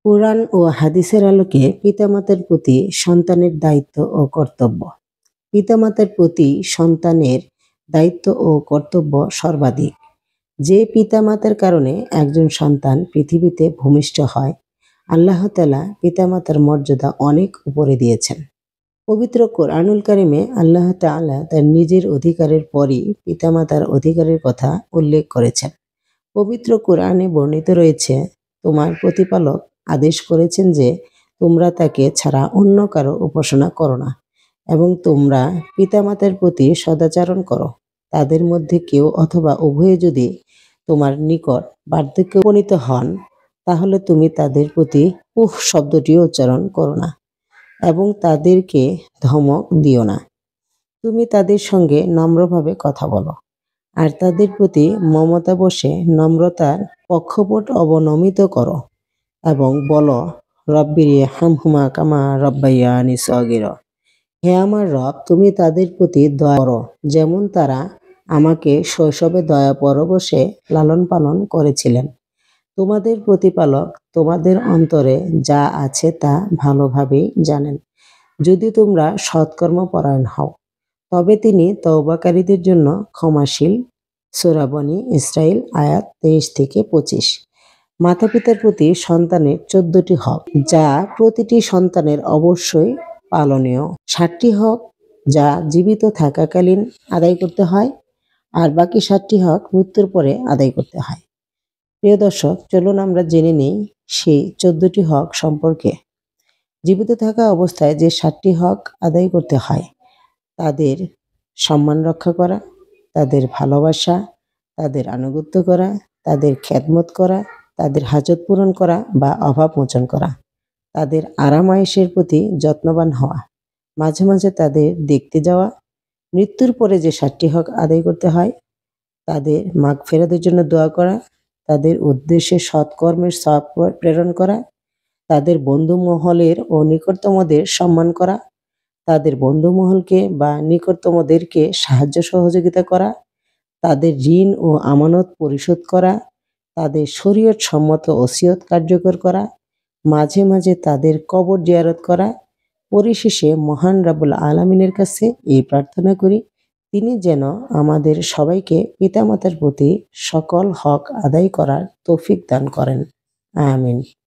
কোরআন ও হাদিসের আলোকে পিতামাতার প্রতি সন্তানের দায়িত্ব ও কর্তব্য। পিতামাতার প্রতি সন্তানের দায়িত্ব ও কর্তব্য সর্বাধিক। যে পিতামাতার কারণে একজন সন্তান পৃথিবীতে ভূমিষ্ঠ হয়, আল্লাহ তাআলা পিতামাতার মর্যাদা অনেক উপরে দিয়েছেন। পবিত্র কোরআনুল কারিমে আল্লাহ তাআলা তার নিজের অধিকারের পরই পিতামাতার অধিকারের কথা উল্লেখ করেছেন। পবিত্র কোরআনে বর্ণিত রয়েছে, তোমার প্রতিপালক আদেশ করেছেন যে তোমরা তাকে ছাড়া অন্য কারো উপাসনা করো না এবং তোমরা পিতামাতার প্রতি সদাচরণ করো। তাদের মধ্যে কেউ অথবা উভয়ে যদি তোমার নিকট বার্ধক্যে উপনীত হন, তাহলে তুমি তাদের প্রতি উহ শব্দটিও উচ্চারণ করো না এবং তাদেরকে ধমক দিও না। তুমি তাদের সঙ্গে নম্রভাবে কথা বলো আর তাদের প্রতি মমতা বশে নম্রতার পক্ষপট অবনমিত করো এবং বলো, রব্বির হামহুমা কামা রব্বায়ানি সগীরা। হে আমার রব, তুমি তাদের প্রতি দয়া করো যেমন তারা আমাকে শৈশবে দয়া পরবশে লালন পালন করেছিলেন। তোমাদের প্রতিপালক তোমাদের অন্তরে যা আছে তা ভালোভাবেই জানেন। যদি তোমরা সৎকর্ম পরায়ণ হও, তবে তিনি তওবাকারীদের জন্য ক্ষমাশীল। সূরা বনী ইসরাইল আয়াত 23-25। মাতা পিতার প্রতি সন্তানের 14টি হক, যা প্রতিটি সন্তানের অবশ্যই পালনীয়। 7টি হক যা জীবিত থাকাকালীন আদায় করতে হয়, আর বাকি 7টি হক মৃত্যুর পরে আদায় করতে হয়। প্রিয় দর্শক, চলুন আমরা জেনে নিই সেই 14টি হক সম্পর্কে। জীবিত থাকা অবস্থায় যে 7টি হক আদায় করতে হয়, তাদের সম্মান রক্ষা করা, তাদের ভালোবাসা, তাদের আনুগত্য করা, তাদের খেদমত করা, তাদের হাজত পূরণ করা বা অভাব মোচন করা, তাদের আরাম আয়েশের প্রতি যত্নবান হওয়া, মাঝে মাঝে তাদের দেখতে যাওয়া। মৃত্যুর পরে যে 7টি হক আদায় করতে হয়, তাদের মাগফিরাতের জন্য দোয়া করা, তাদের উদ্দেশ্যে সৎকর্মের সওয়াব প্রেরণ করা, তাদের বন্ধুমহলের ও নিকটতমদের সম্মান করা, তাদের বন্ধুমহলকে বা নিকটতমদেরকে সাহায্য সহযোগিতা করা, তাদের ঋণ ও আমানত পরিশোধ করা, তাদের শরীয়ত সম্মত ওসিয়ত কার্যকর করা, মাঝে মাঝে তাদের কবর জিয়ারত করা। পরিশেষে মহান রাব্বুল আলামিনের কাছে এই প্রার্থনা করি, তিনি যেন আমাদের সবাইকে পিতামাতার প্রতি সকল হক আদায় করার তৌফিক দান করেন। আমিন।